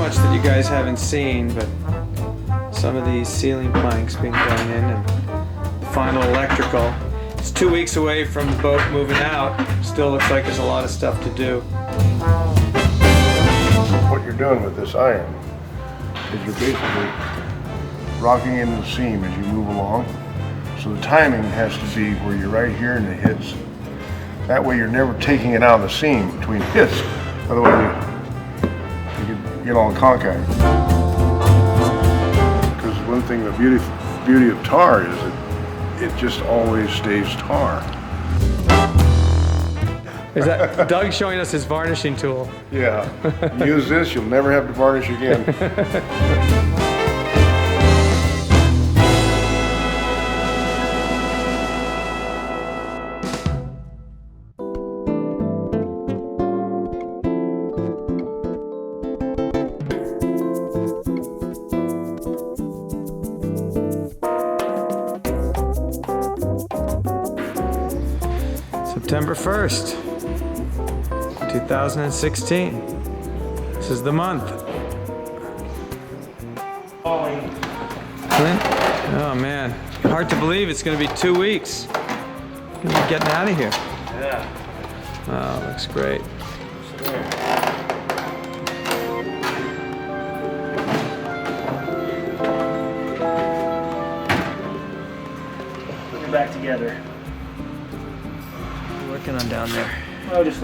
much that you guys haven't seen, but some of these ceiling planks being done in and the final electrical. It's 2 weeks away from the boat moving out. Still looks like there's a lot of stuff to do. What you're doing with this iron is you're basically rocking into the seam as you move along. So the timing has to be where you're right here and it hits. That way you're never taking it out of the seam between hits. Otherwise you can get all contact. Because one thing, the beauty of tar is that it just always stays tar. Is that Doug showing us his varnishing tool? Yeah. Use this, you'll never have to varnish again. September 1st, 2016. This is the month. Clint? Oh man, hard to believe it's going to be 2 weeks. We're getting out of here. Yeah. Oh, looks great. Put it back together. Working on down there. Oh, just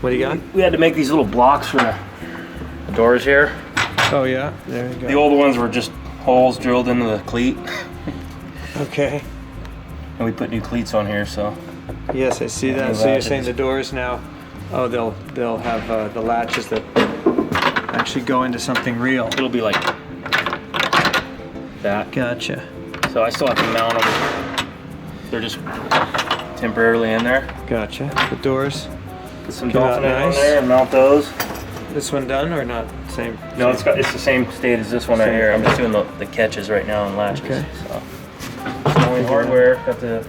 What do you got? we had to make these little blocks for the doors here. Oh yeah, there you go. The old ones were just holes drilled into the cleat, Okay. and we put new cleats on here. So Yes, I see that. So you're saying the doors now? Oh, they'll have the latches that actually go into something real. it'll be like that. Gotcha. So I still have to mount them. They're just temporarily in there. Gotcha. The doors. Put some Come out dolphin in nice. there and mount those. This one done or not? Same. No, it's the same state as this one right here. I'm just doing the catches right now and latches. Okay. So only hardware. Got to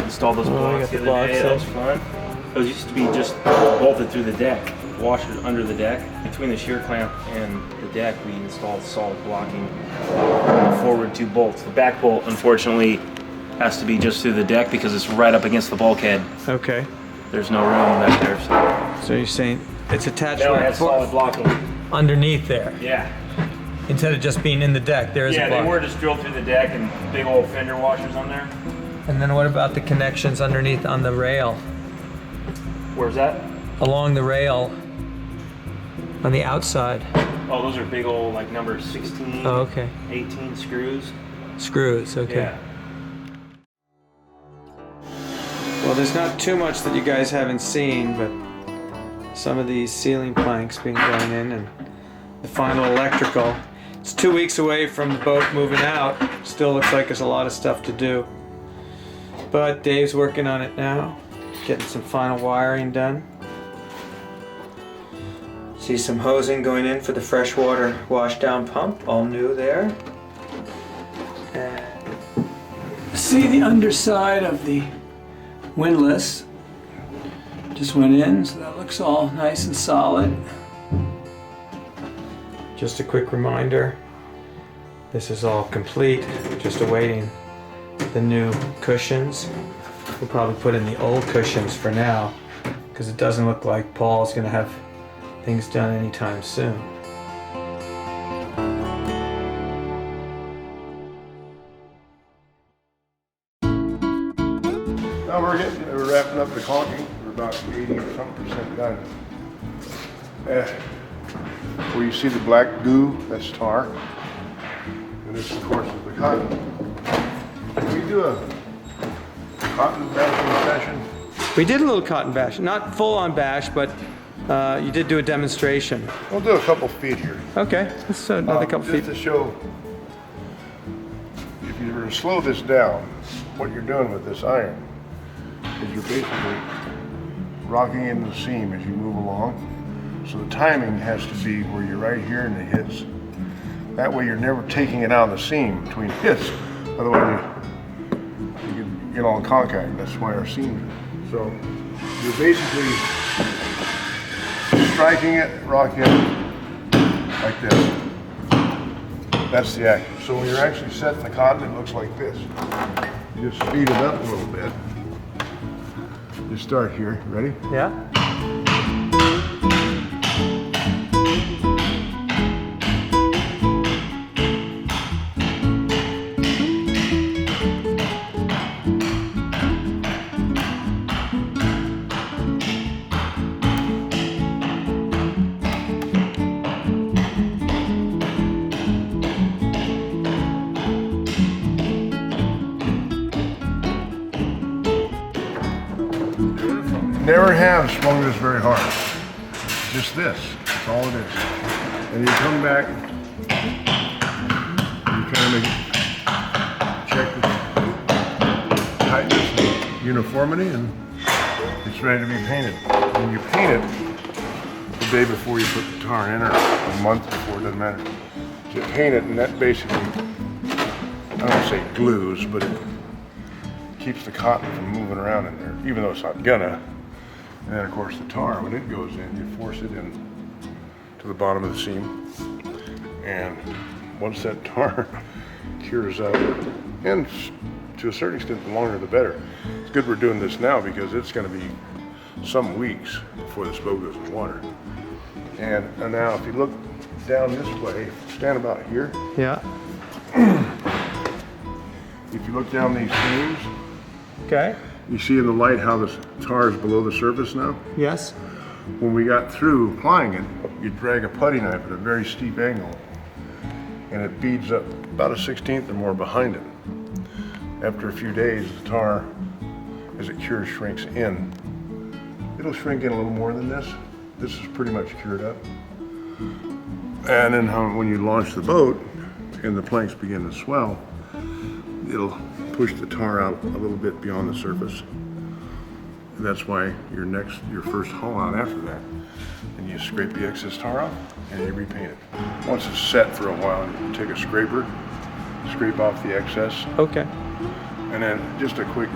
install those Oh, you blocks got the the other day. That was blocks fun. Those used to be just bolted through the deck, washers under the deck. Between the shear clamp and the deck, we installed solid blocking on the forward two bolts. The back bolt, unfortunately, has to be just through the deck because it's right up against the bulkhead. Okay. There's no room back there. So you're saying it's attached Now it has solid blocking. underneath there, Yeah. instead of just being in the deck. There is a Yeah, block. they were just drilled through the deck and big old fender washers on there. And then what about the connections underneath on the rail? Where's that? Along the rail, on the outside. Oh, those are big old, like number 16, Oh, okay. 18 screws. Screws. Okay. Yeah. Well, there's not too much that you guys haven't seen, but some of these ceiling planks being done in and the final electrical. It's 2 weeks away from the boat moving out. Still looks like there's a lot of stuff to do. But Dave's working on it now, getting some final wiring done. See some hosing going in for the freshwater washdown pump, all new there. And see the underside of the windlass just went in, so that looks all nice and solid. Just a quick reminder, this is all complete, just awaiting the new cushions. We'll probably put in the old cushions for now, because it doesn't look like Paul's gonna have things done anytime soon. Now we're wrapping up the caulking. We're about 80-something% done. Where you see the black goo, that's tar. And this, of course, is the cotton. Can we do a cotton bashing session? We did a little cotton bash, not full on bash, but you did do a demonstration. We'll do a couple feet here. Okay, let's another couple Just feet. to show, if you were to slow this down, what you're doing with this iron is you're basically rocking into the seam as you move along. So the timing has to be where you're right here and it hits. That way you're never taking it out of the seam between hits. Otherwise you get all contact. That's why our seam. So you're basically striking it, rocking it, like this. That's the action. So when you're actually setting the cotton, it looks like this. You just speed it up a little bit. You start here, ready? Yeah. Never have swung this very hard. Just this. That's all it is. And you come back, you kind of check the tightness and uniformity, and it's ready to be painted. When you paint it the day before you put the tar in, or a month before, it doesn't matter. You paint it, and that basically, I don't want to say glues, but it keeps the cotton from moving around in there, even though it's not gonna. And then of course the tar, when it goes in, you force it in to the bottom of the seam. And once that tar cures up, and to a certain extent, the longer the better. It's good we're doing this now because it's gonna be some weeks before this boat goes in water. And now if you look down this way, stand about here. Yeah. If you look down these seams, Okay. you see in the light how the tar is below the surface now? Yes. When we got through applying it, you drag a putty knife at a very steep angle, and it beads up about a 1/16 or more behind it. After a few days, the tar, as it cures, shrinks in. It'll shrink in a little more than this. This is pretty much cured up. And then when you launch the boat and the planks begin to swell, it'll push the tar out a little bit beyond the surface. And that's why your first haul out after that, and you scrape the excess tar off and you repaint it. Once it's set for a while, you take a scraper, scrape off the excess, Okay. and then just a quick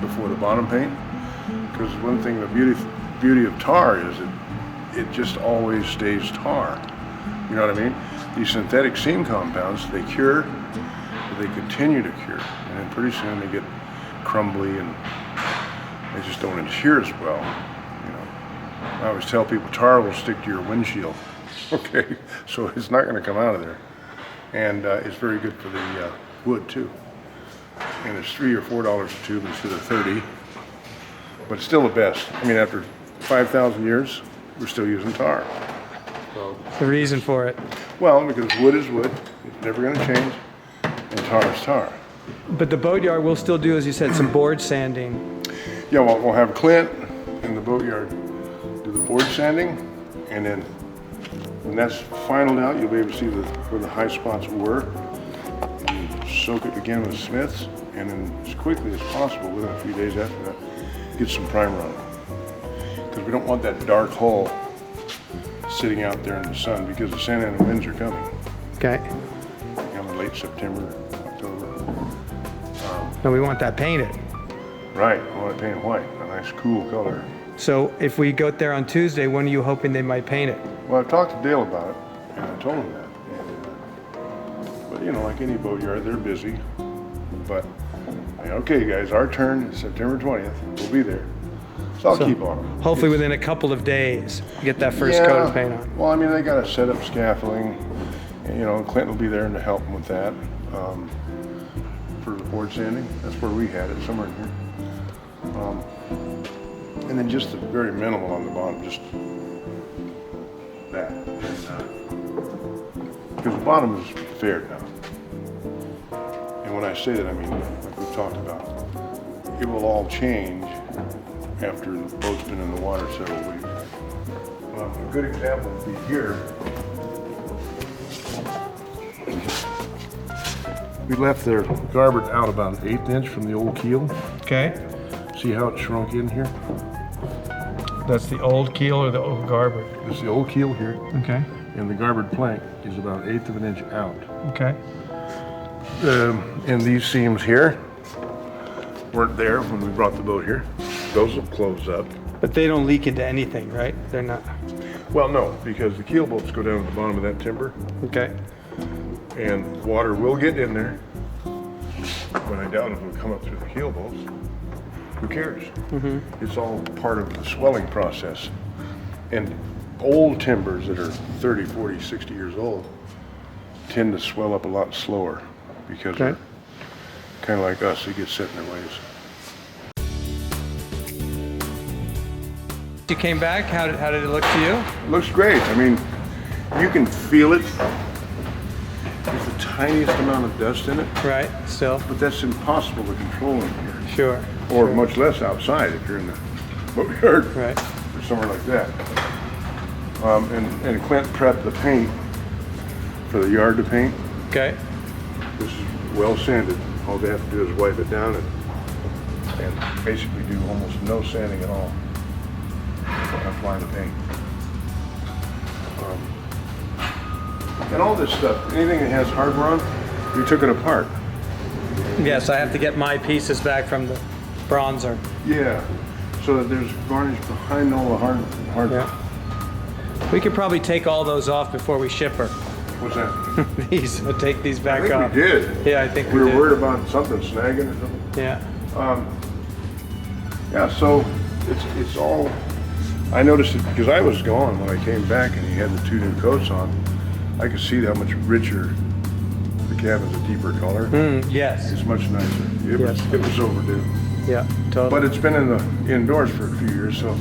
before the bottom paint. Because one thing, the beauty of tar is it just always stays tar. You know what I mean? These synthetic seam compounds, they cure, they continue to cure, and then pretty soon they get crumbly and they just don't adhere as well. You know, I always tell people tar will stick to your windshield. Okay, so it's not going to come out of there, and it's very good for the wood too. And it's $3 or $4 a tube instead of 30, but it's still the best. I mean, after 5,000 years, we're still using tar. So, The reason for it. well, because wood is wood, it's never going to change, and tar is tar. But the boatyard will still do, as you said, some board sanding. Yeah, well, we'll have Clint in the boatyard do the board sanding, and then when that's finalized out, you'll be able to see where the high spots were. You soak it again with Smiths, and then as quickly as possible, within a few days after that, get some primer on it. Because we don't want that dark hull sitting out there in the sun, because the Santa Ana winds are coming. Okay. In late September, October. No, we want that painted. Right, I want it painted white, a nice cool color. So if we go there on Tuesday, when are you hoping they might paint it? Well, I've talked to Dale about it, and I told him that. And, but you know, like any boatyard, they're busy. But, okay guys, our turn is September 20th. We'll be there. So I'll keep on them. Hopefully within a couple of days, get that first coat of paint on. Well, I mean, they got to set up scaffolding. And, you know, Clint will be there to help them with that. For the board sanding, that's where we had it, somewhere in here. And then just the very minimal on the bottom, just that. Because the bottom is fared now. And when I say that, I mean, like we've talked about, it will all change after the boat's been in the water several weeks. A good example would be here. We left their garboard out about an 1/8 inch from the old keel. Okay. See how it shrunk in here? That's the old keel or the old garboard? This is the old keel here, Okay. and the garboard plank is about 1/8 of an inch out. Okay. And these seams here weren't there when we brought the boat here. Those will close up. But they don't leak into anything, right? They're not. Well, no, because the keel bolts go down at the bottom of that timber, Okay. and water will get in there. But I doubt if it'll come up through the keel bolts. Who cares? It's all part of the swelling process. And old timbers that are 30, 40, 60 years old tend to swell up a lot slower because they're kind of like us, they get set in their ways. You came back, how did it look to you? It looks great. I mean, you can feel it. There's the tiniest amount of dust in it, Right, still? but that's impossible to control in here. Sure. Or much less outside if you're in the boatyard Right. or somewhere like that. And Clint prepped the paint for the yard to paint. Okay. This is well sanded. All they have to do is wipe it down and basically do almost no sanding at all. Apply the paint. And all this stuff, anything that has hardware on, we took it apart. Yes, I have to get my pieces back from the bronzer. Yeah, so that there's varnish behind all the hard. Yeah. We could probably take all those off before we ship her. What's that? These, we'll take these back I think off. we did. Yeah, I think We we were did. worried about something snagging or something. Yeah. Yeah, so it's all, I noticed it because I was gone when I came back and he had the 2 new coats on. I could see how much richer the cabin's a deeper color. Yes. It's much nicer. It was overdue. Yeah, totally. But it's been in the indoors for a few years, so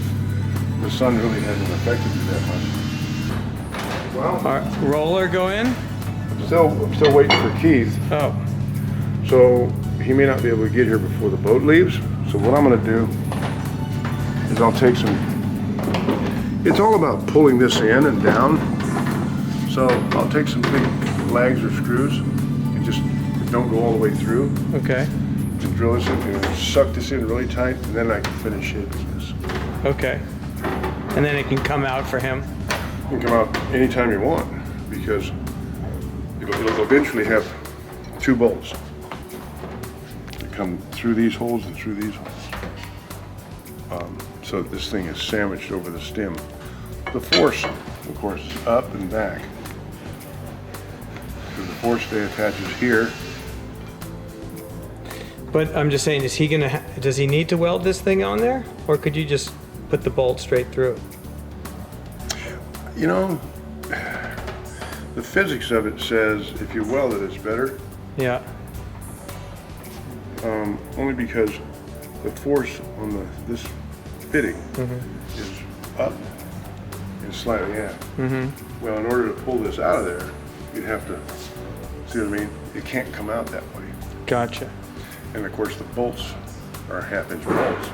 the sun really hasn't affected it that much. Well, All right, roller go in? I'm still waiting for Keith. Oh, So he may not be able to get here before the boat leaves. So what I'm gonna do is I'll take some, it's all about pulling this in and down. So I'll take some big lags or screws and just don't go all the way through okay. and drill this in and suck this in really tight, and then I can finish shaping this. Okay. And then it can come out for him. You can come out anytime you want because it'll eventually have 2 bolts. Come through these holes and through these holes. So this thing is sandwiched over the stem. The force, of course, is up and back. So the force stay attaches here. But I'm just saying, is he gonna, does he need to weld this thing on there? Or could you just put the bolt straight through? You know, the physics of it says if you weld it, it's better. Yeah. Only because the force on this fitting is up and slightly out. Well, in order to pull this out of there, you'd have to, see what I mean? It can't come out that way. Gotcha. And of course the bolts are 1/2-inch bolts.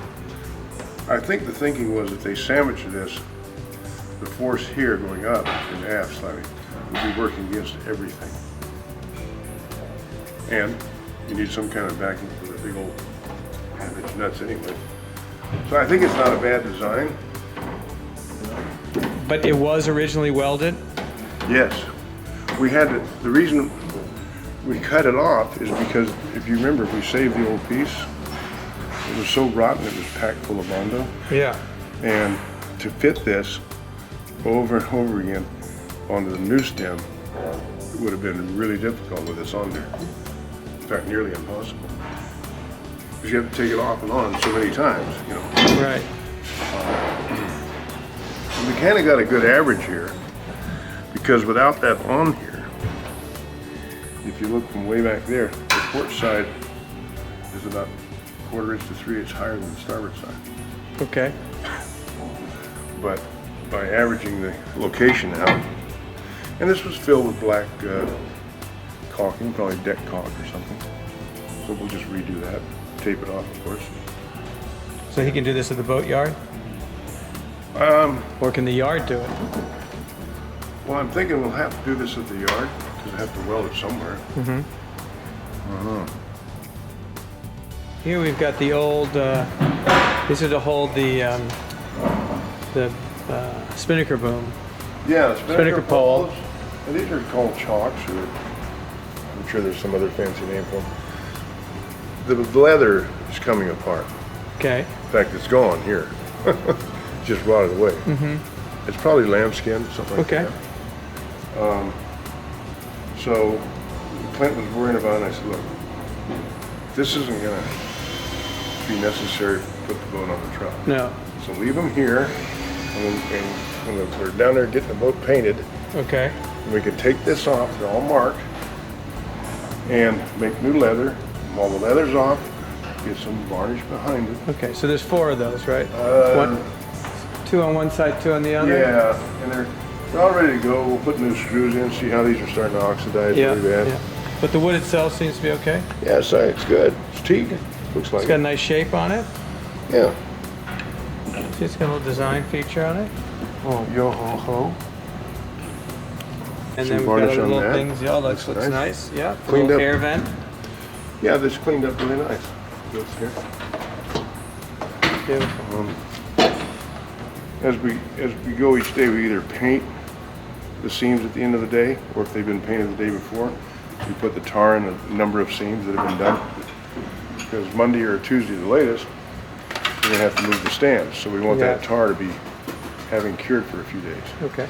I think the thinking was if they sandwiched this, the force here going up and aft slightly would be working against everything. And you need some kind of backing for the big old 1/2-inch nuts anyway. So I think it's not a bad design. But it was originally welded? Yes. We had to, the reason we cut it off is because if you remember, we saved the old piece. It was so rotten it was packed full of Bondo. Yeah. And to fit this over and over again onto the new stem would have been really difficult with this on there. In fact, nearly impossible. Because you have to take it off and on so many times, you know. Right. And we kind of got a good average here because without that on here, if you look from way back there, the port side is about 1/4 inch to 3 inches higher than the starboard side. Okay. But by averaging the location out, and this was filled with black caulking, probably deck caulk or something. So we'll just redo that, tape it off, of course. So he can do this at the boatyard? Or can the yard do it? Well, I'm thinking we'll have to do this at the yard because I have to weld it somewhere. Here we've got the old, these are to hold the spinnaker boom. Yeah, the Spinnaker pole. poles. And these are called chocks, or I'm sure there's some other fancy name for them. The leather is coming apart. Okay. In fact, it's gone here. Just rotted away. It's probably lambskin, something like Okay. that. So Clint was worrying about it, and I said, look, this isn't gonna be necessary to put the boat on the truck. No. So leave them here, and when they're down there getting the boat painted, Okay. we can take this off, they're all marked, and make new leather. While the leather's off, get some varnish behind it. Okay, so there's 4 of those, right? Uh, 2 on one side, 2 on the other? Yeah, and they're all ready to go. We'll put new screws in, see how these are starting to oxidize Yeah, really bad. yeah. But the wood itself seems to be okay? Yeah, so it's good. It's teak, looks like. It's got a nice shape on it. Yeah. It's got a little design feature on it. Oh, yo ho ho. And Some then we've got varnish other on little that. things. Yeah, looks Looks nice. Yeah, Cleaned little up. air vent. Yeah, this cleaned up really nice. Goes here. Beautiful. As we go each day, we either paint the seams at the end of the day, or if they've been painted the day before, we put the tar in the number of seams that have been done. Because Monday or Tuesday, the latest, we're gonna have to move the stands. So we want that Yeah. tar to be having cured for a few days. Okay.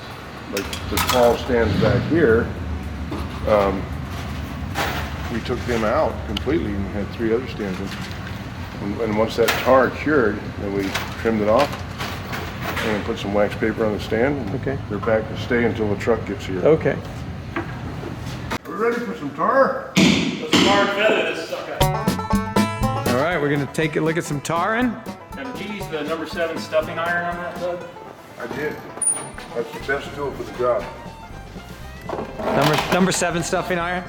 Like the tall stands back here, we took them out completely and had 3 other stands in. And once that tar cured, then we trimmed it off and put some wax paper on the stand. And Okay. they're back to stay until the truck gets here. Okay. Are we ready for some tar? Let's tar and feather this sucker. All right, we're gonna take a look at some tarring. Now, did you use the number 7 stuffing iron on that, Doug? I did. That's the best tool for the job. Number 7 stuffing iron.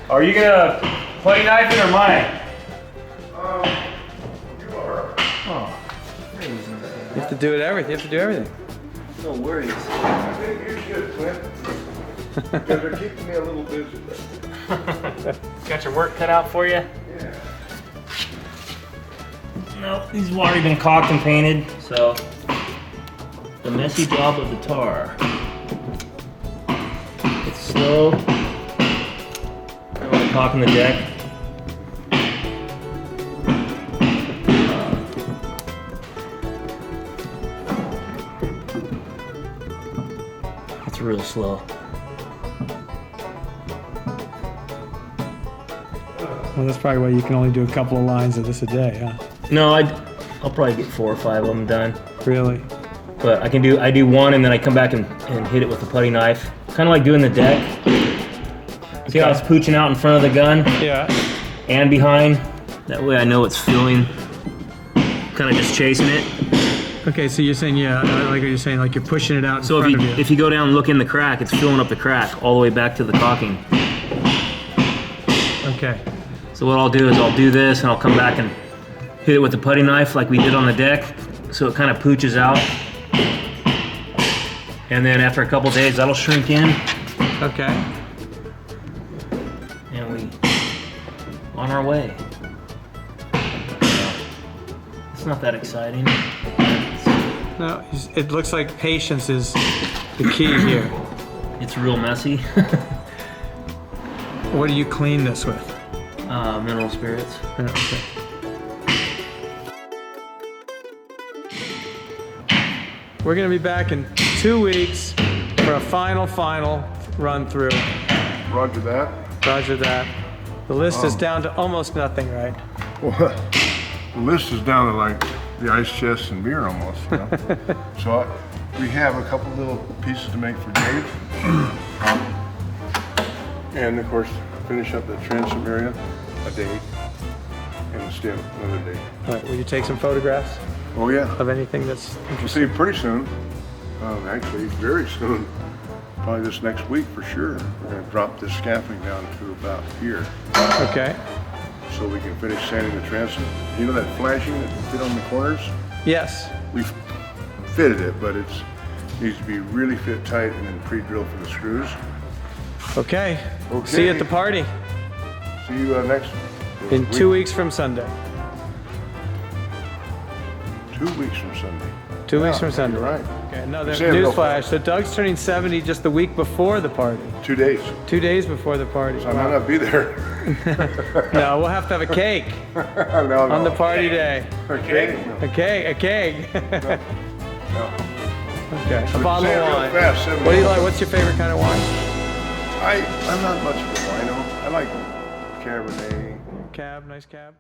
Are you gonna putty knife it or mine? You are. Oh, crazy. You have to do everything. You have to do everything. No worries. I think you should, Clint. Because they're keeping me a little busy. Got your work cut out for you? Yeah. Nope, these have already been caulked and painted, so the messy job of the tar. It's slow. I'm gonna caulk in the deck. It's real slow. Well, that's probably why you can only do a couple of lines of this a day, huh? No, I'll probably get 4 or 5 of them done. Really? But I do 1 and then I come back and hit it with a putty knife. Kind of like doing the deck. See how it's pooching out in front of the gun Yeah. and behind? That way I know it's filling. Kind of just chasing it. Okay, so you're saying, yeah, I like what you're saying, like you're pushing it out in So front of you. if you go down and look in the crack, it's filling up the crack all the way back to the caulking. Okay. So what I'll do is I'll do this and I'll come back and hit it with the putty knife like we did on the deck. So it kind of pooches out. And then after a couple days, that'll shrink in. Okay. And we on our way. It's not that exciting. No, it looks like patience is the key here. It's real messy. What do you clean this with? Mineral spirits. Yeah, okay. We're gonna be back in 2 weeks for a final run through. Roger that. Roger that. The list is down to almost nothing, right? Well, the list is down to like the ice chest and beer almost. You know? So we have a couple little pieces to make for Dave. And of course, finish up the transom area a day and the stem another day. All right, will you take some photographs Oh yeah. of anything that's We'll interesting? see pretty soon. Actually, very soon. Probably this next week for sure. We're going to drop this scaffolding down to about here Okay. so we can finish sanding the transom. You know that flashing that fit on the corners? Yes. We've fitted it, but it needs to be really fit tight and then pre-drilled for the screws. Okay. See you at the party See you next in week. 2 weeks from Sunday. 2 weeks from Sunday. 2 weeks Yeah, from Sunday. You're right. Okay, another Say it real newsflash. So Doug's turning 70 just the week before the party. 2 days. 2 days before the party. So I might not be there. No, we'll have to have a cake No, on the party day. Okay. A cake. No. Okay, a bottle Say it of real wine. fast, 70. What do you like? What's your favorite kind of wine? I'm not much of a wino. I like Cabernet. Cab, nice cab.